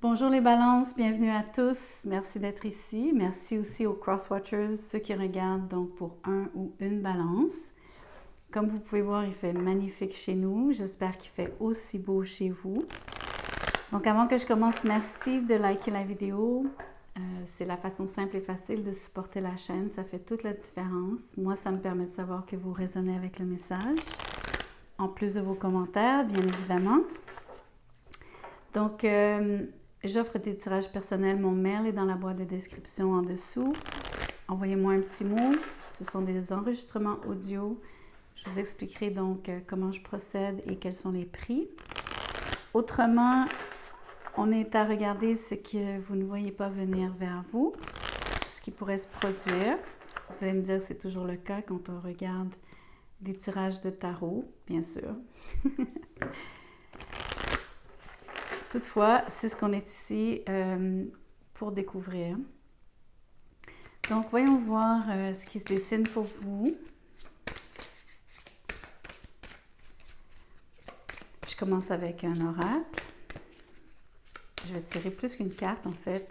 Bonjour les balances, bienvenue à tous. Merci d'être ici. Merci aussi aux Crosswatchers, ceux qui regardent donc pour un ou une balance. Comme vous pouvez voir, il fait magnifique chez nous. J'espère qu'il fait aussi beau chez vous. Donc avant que je commence, merci de liker la vidéo. C'est la façon simple et facile de supporter la chaîne. Ça fait toute la différence. Moi, ça me permet de savoir que vous résonnez avec le message. En plus de vos commentaires, bien évidemment. Donc, j'offre des tirages personnels. Mon mail est dans la boîte de description en dessous. Envoyez-moi un petit mot. Ce sont des enregistrements audio. Je vous expliquerai donc comment je procède et quels sont les prix. Autrement, on est à regarder ce que vous ne voyez pas venir vers vous, ce qui pourrait se produire. Vous allez me dire que c'est toujours le cas quand on regarde des tirages de tarot, bien sûr. Toutefois, c'est ce qu'on est ici pour découvrir. Donc, voyons voir ce qui se dessine pour vous. Je commence avec un oracle. Je vais tirer plus qu'une carte, en fait.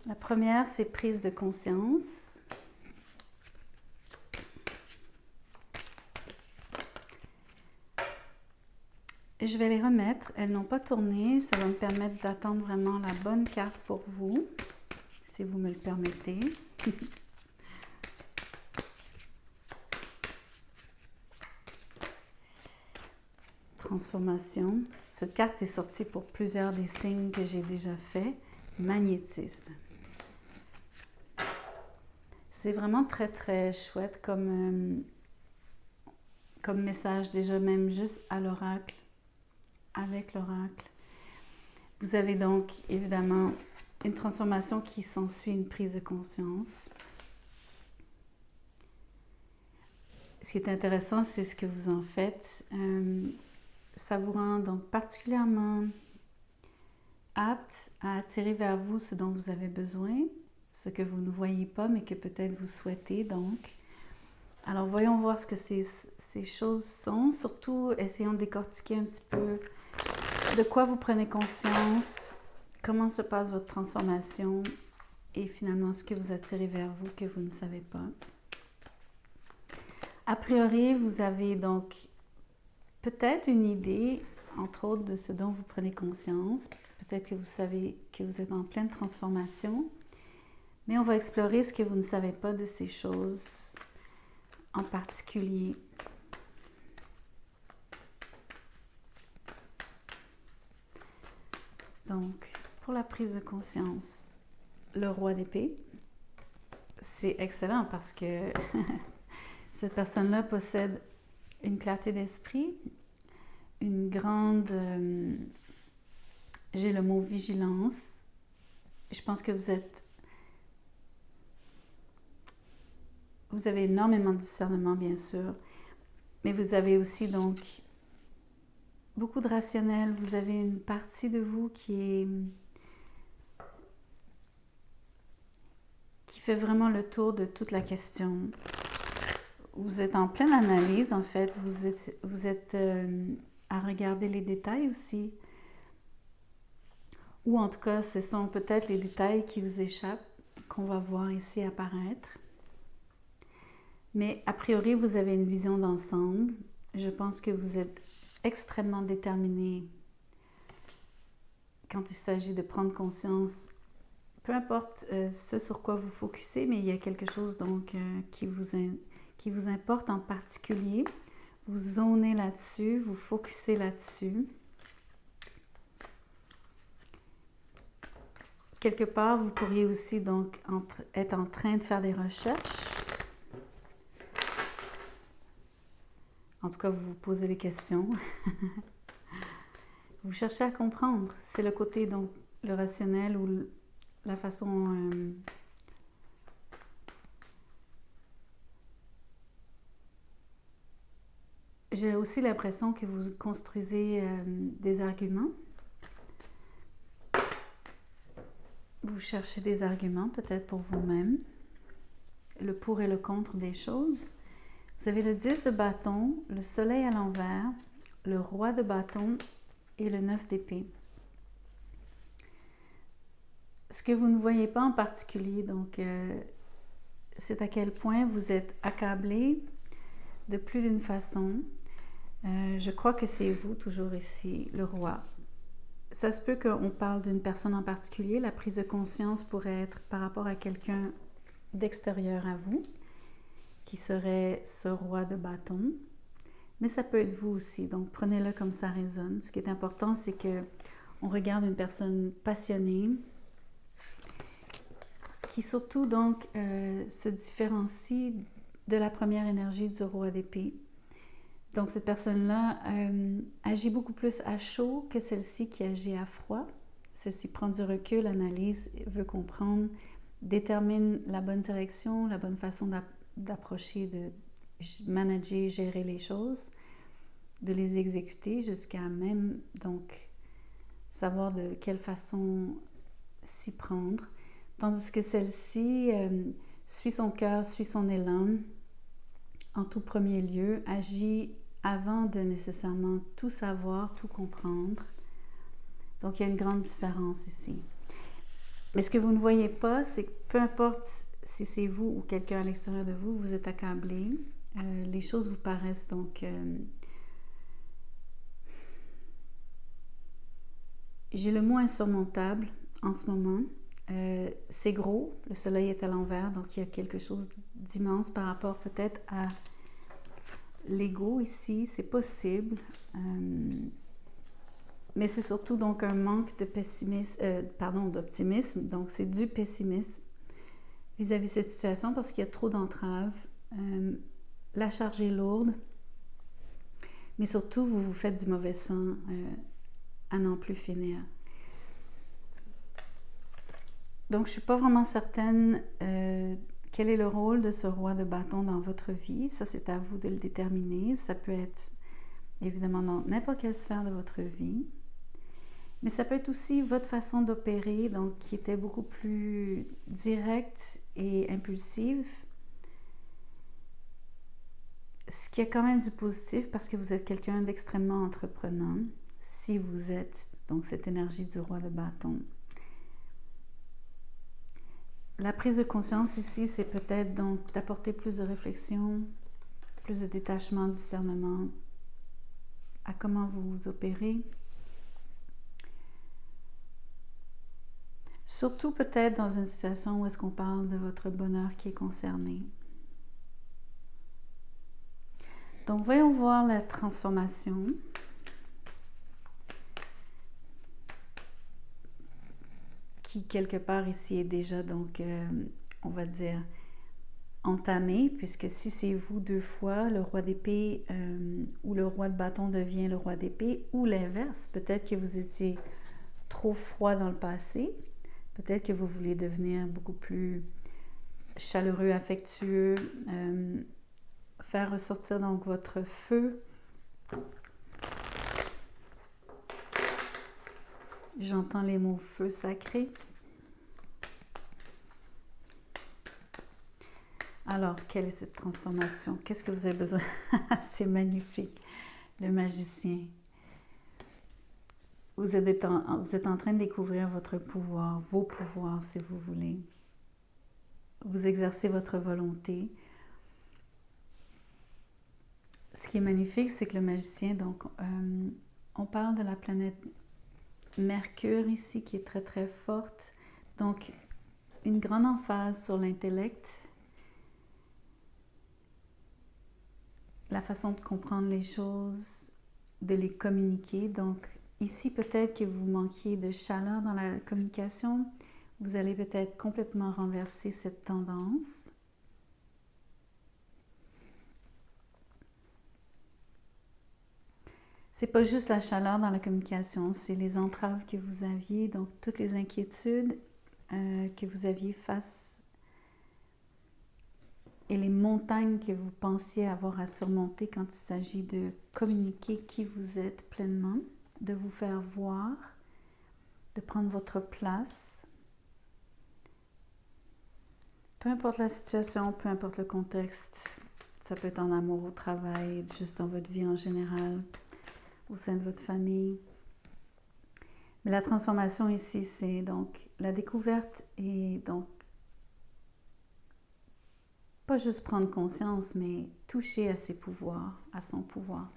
La première, c'est prise de conscience. Je vais les remettre. Elles n'ont pas tourné. Ça va me permettre d'attendre vraiment la bonne carte pour vous, si vous me le permettez. Transformation. Cette carte est sortie pour plusieurs des signes que j'ai déjà fait. Magnétisme. C'est vraiment très, très chouette comme message, déjà même juste à l'oracle. Avec l'oracle. Vous avez donc évidemment une transformation qui s'ensuit une prise de conscience. Ce qui est intéressant, c'est ce que vous en faites. Ça vous rend donc particulièrement apte à attirer vers vous ce dont vous avez besoin, ce que vous ne voyez pas, mais que peut-être vous souhaitez donc. Alors, voyons voir ce que ces choses sont. Surtout, essayons de décortiquer un petit peu de quoi vous prenez conscience, comment se passe votre transformation et finalement ce que vous attirez vers vous que vous ne savez pas. A priori, vous avez donc peut-être une idée, entre autres, de ce dont vous prenez conscience. Peut-être que vous savez que vous êtes en pleine transformation, mais on va explorer ce que vous ne savez pas de ces choses en particulier. Donc, pour la prise de conscience, le roi d'épée, c'est excellent parce que cette personne-là possède une clarté d'esprit, une grande, j'ai le mot vigilance. Je pense que vous avez énormément de discernement, bien sûr, mais vous avez aussi donc beaucoup de rationnel. Vous avez une partie de vous qui fait vraiment le tour de toute la question. Vous êtes en pleine analyse, en fait. Vous êtes à regarder les détails aussi. Ou en tout cas, ce sont peut-être les détails qui vous échappent, qu'on va voir ici apparaître. Mais a priori, vous avez une vision d'ensemble. Je pense que vous êtes extrêmement déterminé quand il s'agit de prendre conscience, peu importe ce sur quoi vous focussez, mais il y a quelque chose donc qui vous importe en particulier. Vous zonez là-dessus, vous focussez là-dessus. Quelque part, vous pourriez aussi donc être en train de faire des recherches. En tout cas, vous vous posez des questions. Vous cherchez à comprendre. C'est le côté, donc, le rationnel ou la façon... J'ai aussi l'impression que vous construisez des arguments. Vous cherchez des arguments, peut-être pour vous-même. Le pour et le contre des choses. Vous avez le 10 de bâton, le soleil à l'envers, le roi de bâton et le 9 d'épée. Ce que vous ne voyez pas en particulier, donc, c'est à quel point vous êtes accablé de plus d'une façon. Je crois que c'est vous, toujours ici, le roi. Ça se peut qu'on parle d'une personne en particulier. La prise de conscience pourrait être par rapport à quelqu'un d'extérieur à vous, qui serait ce roi de bâton. Mais ça peut être vous aussi, donc prenez-le comme ça résonne. Ce qui est important, c'est qu'on regarde une personne passionnée, qui surtout donc se différencie de la première énergie du roi d'épée. Donc cette personne-là agit beaucoup plus à chaud que celle-ci qui agit à froid. Celle-ci prend du recul, analyse, veut comprendre, détermine la bonne direction, la bonne façon d'approcher, de manager, gérer les choses, de les exécuter jusqu'à même donc savoir de quelle façon s'y prendre. Tandis que celle-ci suit son cœur, suit son élan, en tout premier lieu, agit avant de nécessairement tout savoir, tout comprendre. Donc, il y a une grande différence ici. Mais ce que vous ne voyez pas, c'est que peu importe si c'est vous ou quelqu'un à l'extérieur de vous, vous êtes accablé. Les choses vous paraissent donc... j'ai le mot insurmontable en ce moment. C'est gros, le soleil est à l'envers, donc il y a quelque chose d'immense par rapport peut-être à l'ego ici, c'est possible. Mais c'est surtout donc un manque de d'optimisme, donc c'est du pessimisme vis-à-vis de cette situation parce qu'il y a trop d'entraves. La charge est lourde, mais surtout vous vous faites du mauvais sang à n'en plus finir. Donc, je ne suis pas vraiment certaine quel est le rôle de ce roi de bâton dans votre vie. Ça, c'est à vous de le déterminer. Ça peut être évidemment dans n'importe quelle sphère de votre vie. Mais ça peut être aussi votre façon d'opérer, donc qui était beaucoup plus directe et impulsive. Ce qui est quand même du positif parce que vous êtes quelqu'un d'extrêmement entreprenant. Si vous êtes donc cette énergie du roi de bâton. La prise de conscience ici, c'est peut-être donc d'apporter plus de réflexion, plus de détachement, discernement à comment vous opérez. Surtout peut-être dans une situation où est-ce qu'on parle de votre bonheur qui est concerné. Donc, voyons voir la transformation. Qui, quelque part ici, est déjà, donc, on va dire, entamé, puisque si c'est vous deux fois, le roi d'épée ou le roi de bâton devient le roi d'épée, ou l'inverse, peut-être que vous étiez trop froid dans le passé, peut-être que vous voulez devenir beaucoup plus chaleureux, affectueux, faire ressortir donc votre feu. J'entends les mots feu sacré. Alors, quelle est cette transformation? Qu'est-ce que vous avez besoin? C'est magnifique, le magicien. Vous êtes en train de découvrir votre pouvoir, vos pouvoirs, si vous voulez. Vous exercez votre volonté. Ce qui est magnifique, c'est que le magicien, donc, on parle de la planète Mercure ici, qui est très, très forte. Donc, une grande emphase sur l'intellect, la façon de comprendre les choses, de les communiquer. Donc, ici, peut-être que vous manquiez de chaleur dans la communication. Vous allez peut-être complètement renverser cette tendance. C'est pas juste la chaleur dans la communication, c'est les entraves que vous aviez, donc toutes les inquiétudes que vous aviez face et les montagnes que vous pensiez avoir à surmonter quand il s'agit de communiquer qui vous êtes pleinement, de vous faire voir, de prendre votre place. Peu importe la situation, peu importe le contexte, ça peut être en amour, au travail, juste dans votre vie en général, au sein de votre famille. Mais la transformation ici, c'est donc la découverte et donc pas juste prendre conscience, mais toucher à ses pouvoirs, à son pouvoir.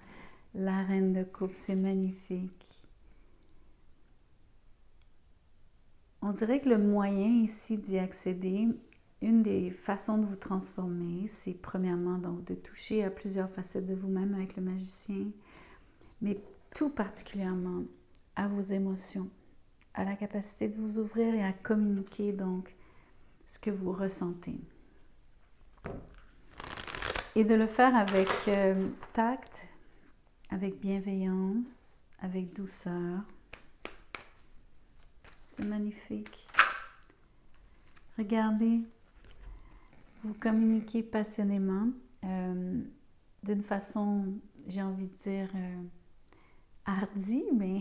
La reine de coupe, c'est magnifique. On dirait que le moyen ici d'y accéder, une des façons de vous transformer, c'est premièrement donc de toucher à plusieurs facettes de vous-même avec le magicien, mais tout particulièrement à vos émotions, à la capacité de vous ouvrir et à communiquer donc ce que vous ressentez. Et de le faire avec tact, avec bienveillance, avec douceur. C'est magnifique. Regardez, vous communiquez passionnément, d'une façon, j'ai envie de dire, hardie, mais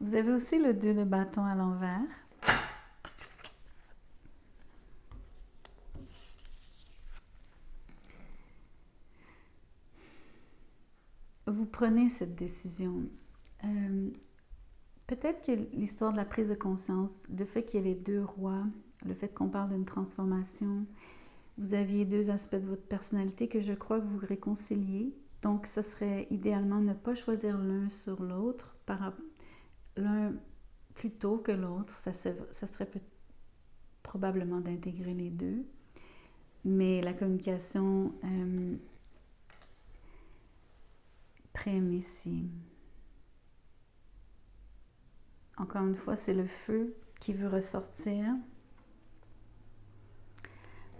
vous avez aussi le 2 de bâton à l'envers. Vous prenez cette décision. Peut-être que l'histoire de la prise de conscience, le fait qu'il y ait les 2 rois, le fait qu'on parle d'une transformation, vous aviez 2 aspects de votre personnalité que je crois que vous réconciliez. Donc, ce serait idéalement ne pas choisir l'un sur l'autre, l'un plutôt que l'autre. Ça serait probablement d'intégrer les 2. Mais la communication prime ici. Encore une fois, c'est le feu qui veut ressortir.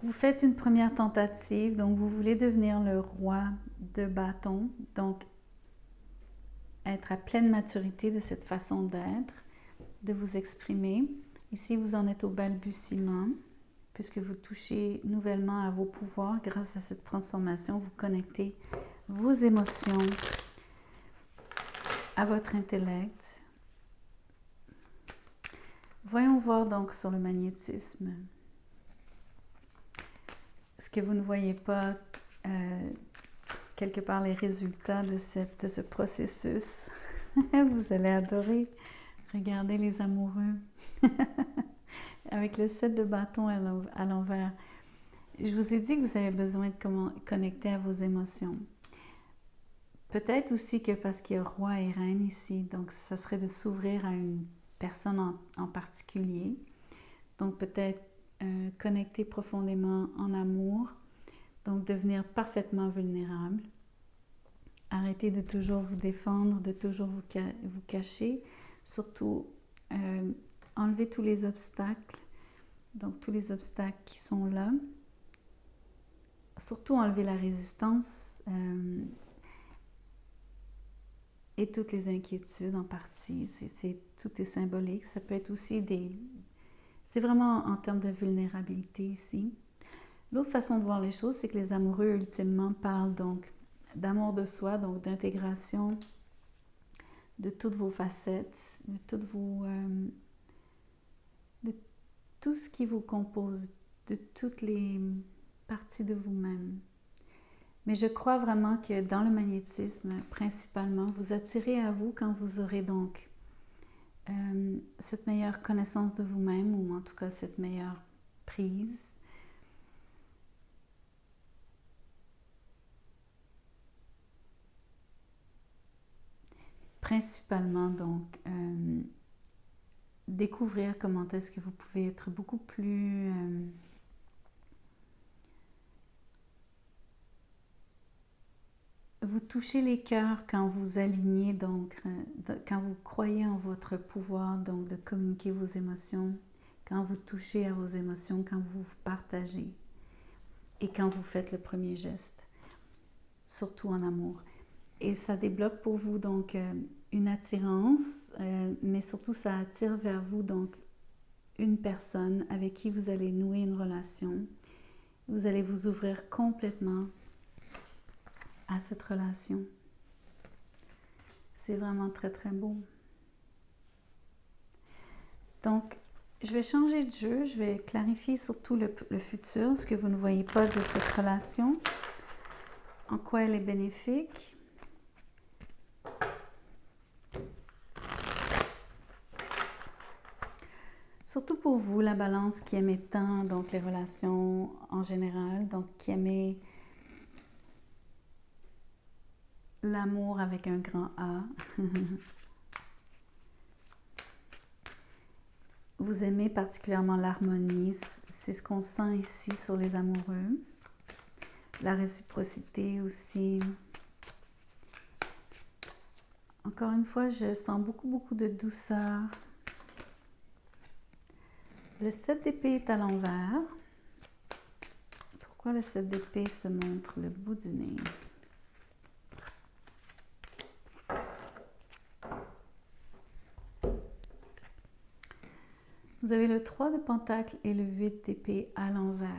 Vous faites une première tentative, donc vous voulez devenir le roi de bâton, donc être à pleine maturité de cette façon d'être, de vous exprimer. Ici, vous en êtes au balbutiement, puisque vous touchez nouvellement à vos pouvoirs. Grâce à cette transformation, vous connectez vos émotions à votre intellect. Voyons voir donc sur le magnétisme. Ce que vous ne voyez pas, quelque part les résultats de ce processus. Vous allez adorer. Regardez les amoureux. Avec le 7 de bâton à l'envers. Je vous ai dit que vous avez besoin de connecter à vos émotions. Peut-être aussi que parce qu'il y a roi et reine ici, donc ça serait de s'ouvrir à une personne en particulier. Donc peut-être connecter profondément en amour, donc devenir parfaitement vulnérable. Arrêtez de toujours vous défendre, de toujours vous cacher. Surtout, enlever tous les obstacles, donc tous les obstacles qui sont là. Surtout enlever la résistance et toutes les inquiétudes en partie. Tout est symbolique. Ça peut être aussi c'est vraiment en termes de vulnérabilité ici. L'autre façon de voir les choses, c'est que les amoureux, ultimement, parlent donc d'amour de soi, donc d'intégration de toutes vos facettes, de tout ce qui vous compose, de toutes les parties de vous-même. Mais je crois vraiment que dans le magnétisme, principalement, vous attirez à vous quand vous aurez donc cette meilleure connaissance de vous-même, ou en tout cas cette meilleure prise. Principalement donc découvrir comment est-ce que vous pouvez être beaucoup plus vous touchez les cœurs quand vous alignez, donc quand vous croyez en votre pouvoir, donc de communiquer vos émotions, quand vous touchez à vos émotions, quand vous vous partagez et quand vous faites le premier geste, surtout en amour. Et ça débloque pour vous donc une attirance, mais surtout ça attire vers vous donc une personne avec qui vous allez nouer une relation. Vous allez vous ouvrir complètement à cette relation. C'est vraiment très très beau. Donc, je vais changer de jeu, je vais clarifier surtout le futur, ce que vous ne voyez pas de cette relation, en quoi elle est bénéfique. Surtout pour vous, la balance qui aimait tant, donc les relations en général, donc qui aimait l'amour avec un grand A. Vous aimez particulièrement l'harmonie, c'est ce qu'on sent ici sur les amoureux. La réciprocité aussi. Encore une fois, je sens beaucoup de douceur. Le 7 d'épée est à l'envers. Pourquoi le 7 d'épée se montre le bout du nez? Vous avez le 3 de pentacle et le 8 d'épée à l'envers.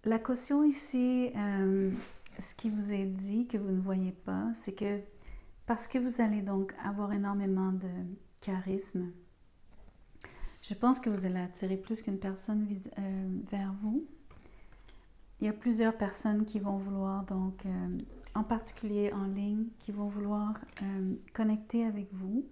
La caution ici, ce qui vous est dit que vous ne voyez pas, c'est que parce que vous allez donc avoir énormément de charisme, je pense que vous allez attirer plus qu'une personne vers vous. Il y a plusieurs personnes qui vont vouloir, donc, en particulier en ligne, qui vont vouloir connecter avec vous.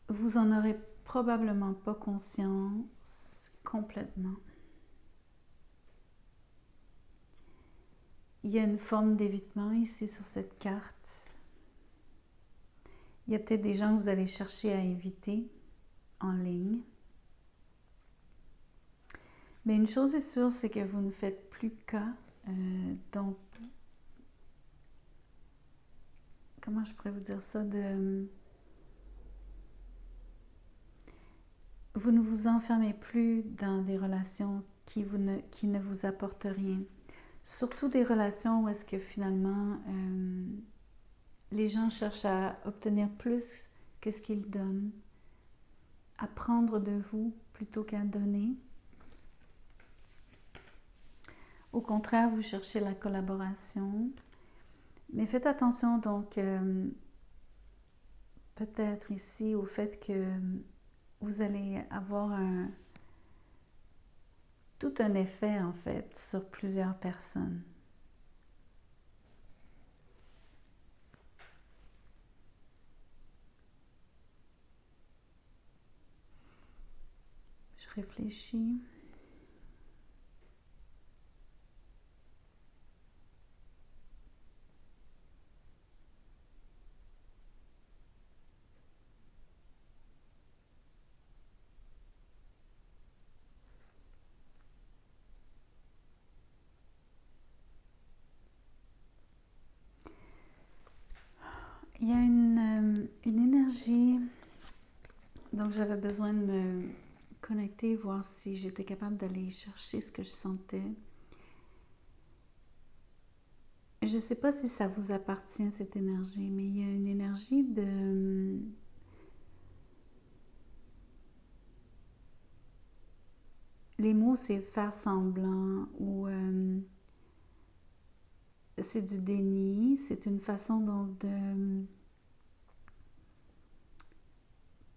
Vous en aurez probablement pas conscience complètement. Il y a une forme d'évitement ici sur cette carte. Il y a peut-être des gens que vous allez chercher à éviter en ligne. Mais une chose est sûre, c'est que vous ne faites plus cas. Donc, comment je pourrais vous dire ça? Vous ne vous enfermez plus dans des relations qui ne vous apportent rien. Surtout des relations où est-ce que finalement les gens cherchent à obtenir plus que ce qu'ils donnent, à prendre de vous plutôt qu'à donner. Au contraire, vous cherchez la collaboration. Mais faites attention donc peut-être ici au fait que vous allez avoir tout un effet en fait sur plusieurs personnes. Je réfléchis. Il y a une énergie, donc j'avais besoin de me connecter, voir si j'étais capable d'aller chercher ce que je sentais. Je ne sais pas si ça vous appartient, cette énergie, mais il y a une énergie de... Les mots, c'est faire semblant ou c'est du déni. C'est une façon donc de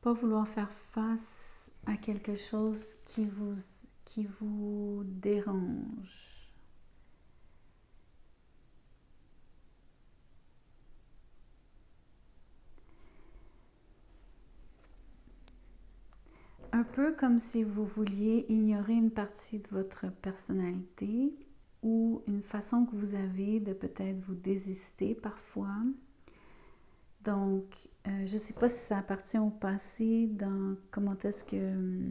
pas vouloir faire face à quelque chose qui vous dérange. Un peu comme si vous vouliez ignorer une partie de votre personnalité ou une façon que vous avez de peut-être vous désister parfois. Donc, je ne sais pas si ça appartient au passé, dans comment est-ce que,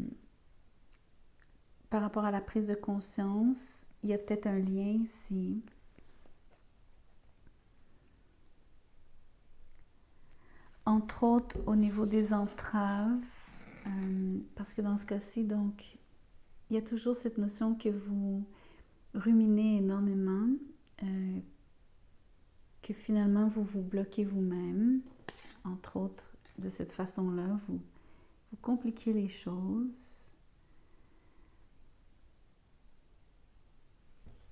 par rapport à la prise de conscience, il y a peut-être un lien ici. Entre autres, au niveau des entraves, parce que dans ce cas-ci, donc, il y a toujours cette notion que vous ruminez énormément, que finalement vous vous bloquez vous-même, entre autres, de cette façon-là, vous compliquez les choses.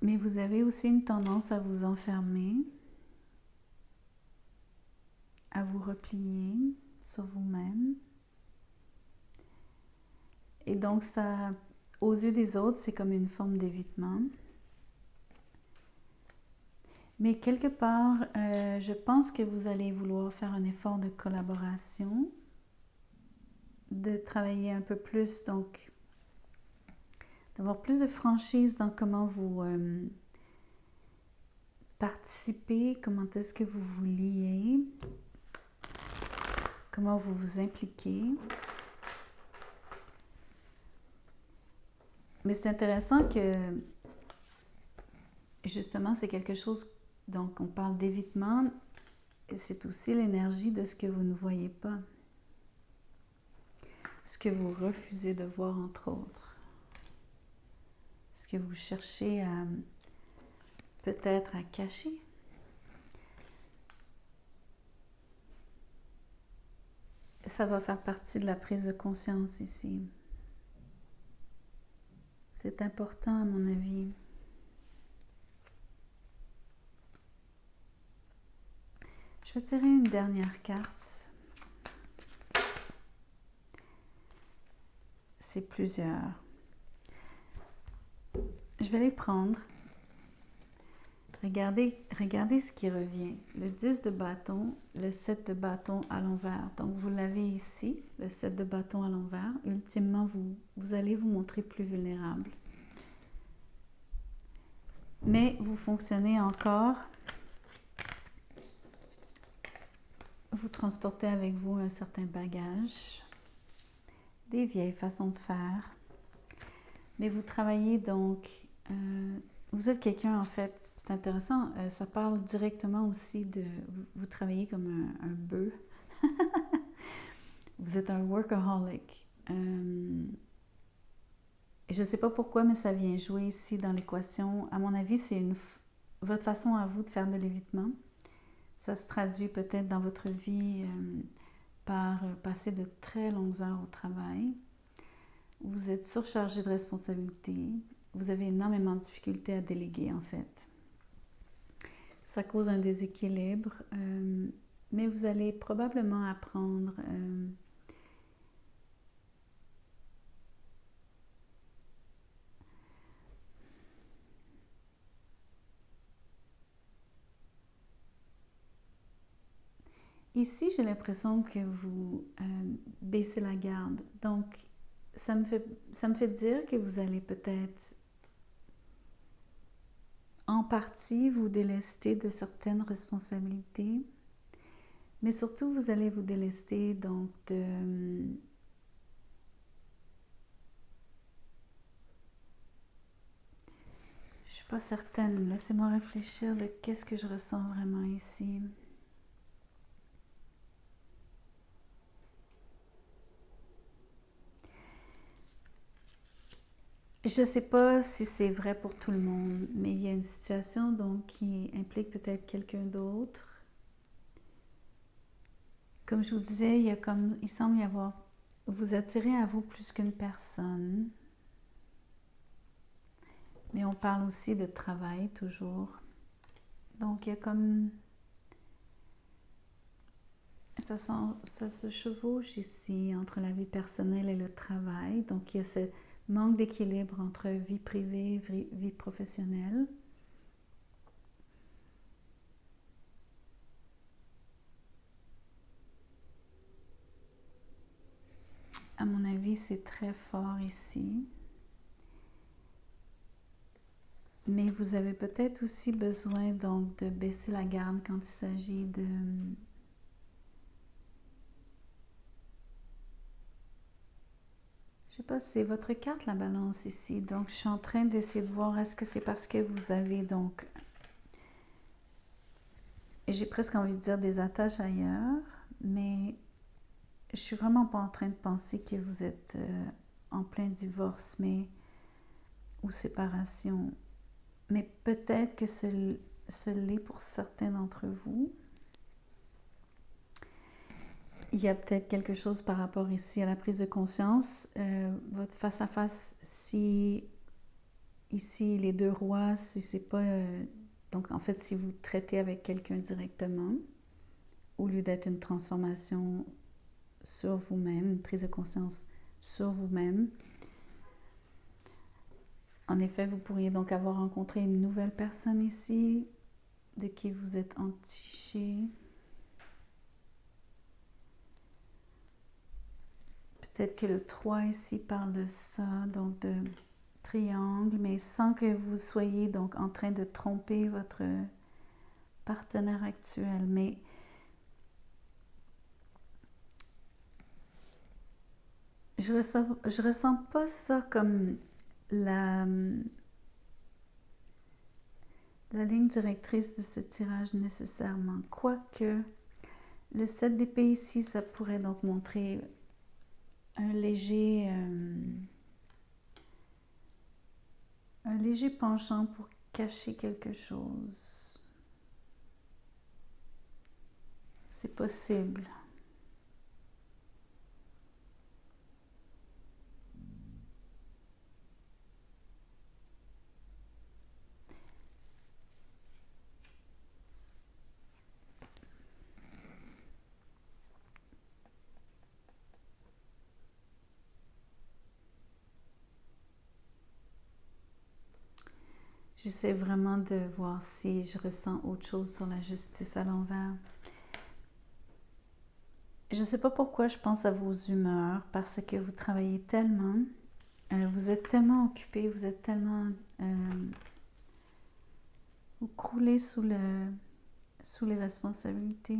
Mais vous avez aussi une tendance à vous enfermer. à vous replier sur vous-même. Et donc, ça, aux yeux des autres, c'est comme une forme d'évitement. Mais quelque part, je pense que vous allez vouloir faire un effort de collaboration, de travailler un peu plus, donc d'avoir plus de franchise dans comment vous participez, comment est-ce que vous vous liez, comment vous vous impliquez. Mais c'est intéressant que, justement, c'est quelque chose, donc on parle d'évitement, et c'est aussi l'énergie de ce que vous ne voyez pas, ce que vous refusez de voir, entre autres, ce que vous cherchez à peut-être à cacher. Ça va faire partie de la prise de conscience ici. C'est important à mon avis. Je vais tirer une dernière carte. C'est plusieurs. Je vais les prendre. Regardez ce qui revient. Le 10 de bâton, le 7 de bâton à l'envers. Donc, vous l'avez ici, le 7 de bâton à l'envers. Ultimement, vous allez vous montrer plus vulnérable. Mais vous fonctionnez encore. Vous transportez avec vous un certain bagage, des vieilles façons de faire. Mais vous travaillez donc... vous êtes quelqu'un, en fait, c'est intéressant, ça parle directement aussi de... Vous travaillez comme un bœuf. Vous êtes un workaholic. Je ne sais pas pourquoi, mais ça vient jouer ici dans l'équation. À mon avis, c'est votre façon à vous de faire de l'évitement. Ça se traduit peut-être dans votre vie par passer de très longues heures au travail. Vous êtes surchargé de responsabilités. Vous avez énormément de difficultés à déléguer, en fait. Ça cause un déséquilibre, mais vous allez probablement apprendre ici, j'ai l'impression que vous baissez la garde. Donc, ça me fait dire que vous allez peut-être en partie vous délester de certaines responsabilités, mais surtout vous allez vous délester donc de... Je suis pas certaine, laissez-moi réfléchir de qu'est-ce que je ressens vraiment ici. Je ne sais pas si c'est vrai pour tout le monde, mais il y a une situation donc qui implique peut-être quelqu'un d'autre. Comme je vous disais, il semble y avoir, vous attirez à vous plus qu'une personne. Mais on parle aussi de travail toujours. Donc il y a comme, ça se chevauche ici entre la vie personnelle et le travail. Donc il y a ce manque d'équilibre entre vie privée et vie professionnelle. À mon avis, c'est très fort ici. Mais vous avez peut-être aussi besoin donc de baisser la garde quand il s'agit de... Je sais pas, c'est votre carte, la balance ici. Donc, je suis en train d'essayer de voir, est-ce que c'est parce que vous avez donc... J'ai presque envie de dire des attaches ailleurs, mais je suis vraiment pas en train de penser que vous êtes en plein divorce, ou séparation. Mais peut-être que ce l'est pour certains d'entre vous. Il y a peut-être quelque chose par rapport ici à la prise de conscience. Votre face-à-face, si ici les deux rois, si c'est pas... donc en fait, si vous traitez avec quelqu'un directement, au lieu d'être une transformation sur vous-même, une prise de conscience sur vous-même. En effet, vous pourriez donc avoir rencontré une nouvelle personne ici, de qui vous êtes entiché. Peut-être que le 3 ici parle de ça, donc de triangle, mais sans que vous soyez donc en train de tromper votre partenaire actuel. Mais je ressens pas ça comme la ligne directrice de ce tirage nécessairement. Quoique, le 7 d'épée ici, ça pourrait donc montrer un léger penchant pour cacher quelque chose. C'est possible. J'essaie vraiment de voir si je ressens autre chose sur la justice à l'envers. Je ne sais pas pourquoi je pense à vos humeurs, parce que vous travaillez tellement, vous êtes tellement occupé, vous êtes tellement... vous croulez sous les responsabilités.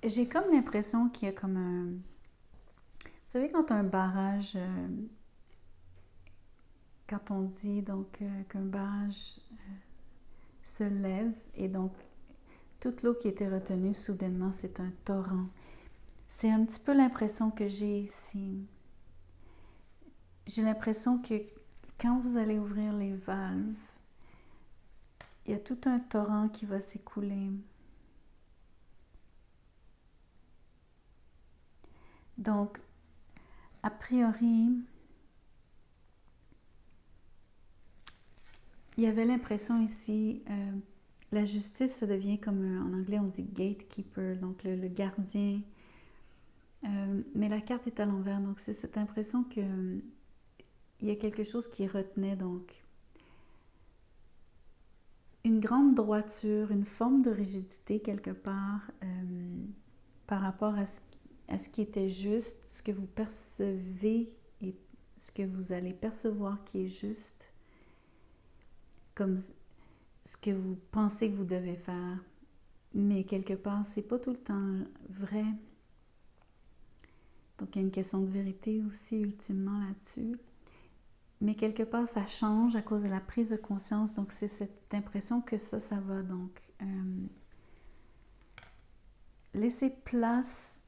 J'ai comme l'impression qu'il y a comme un... Vous savez, quand un barrage... quand on dit donc qu'un barrage se lève et donc toute l'eau qui était retenue soudainement, c'est un torrent. C'est un petit peu l'impression que j'ai ici. J'ai l'impression que quand vous allez ouvrir les valves, il y a tout un torrent qui va s'écouler. Donc, a priori, il y avait l'impression ici, la justice, ça devient comme, en anglais on dit gatekeeper, donc le gardien. Mais la carte est à l'envers, donc c'est cette impression que il y a quelque chose qui retenait, donc une grande droiture, une forme de rigidité quelque part par rapport à ce qui était juste, ce que vous percevez et ce que vous allez percevoir qui est juste, comme ce que vous pensez que vous devez faire, mais quelque part, c'est pas tout le temps vrai. Donc, il y a une question de vérité aussi, ultimement, là-dessus. Mais quelque part, ça change à cause de la prise de conscience. Donc, c'est cette impression que ça va donc laisser place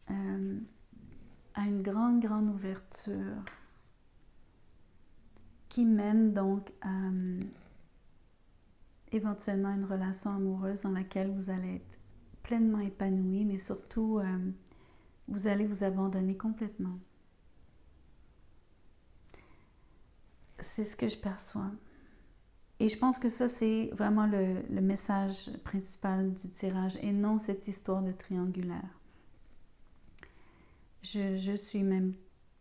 à une grande, grande ouverture qui mène donc à éventuellement une relation amoureuse dans laquelle vous allez être pleinement épanoui, mais surtout, vous allez vous abandonner complètement. C'est ce que je perçois. Et je pense que ça, c'est vraiment le message principal du tirage et non cette histoire de triangulaire. Je suis même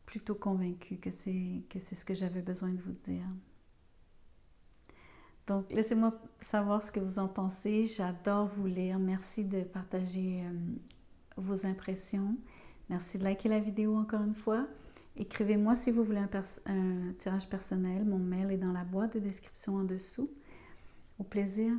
plutôt convaincue que c'est ce que j'avais besoin de vous dire. Donc, laissez-moi savoir ce que vous en pensez. J'adore vous lire. Merci de partager vos impressions. Merci de liker la vidéo encore une fois. Écrivez-moi si vous voulez un tirage personnel. Mon mail est dans la boîte de description en dessous. Au plaisir.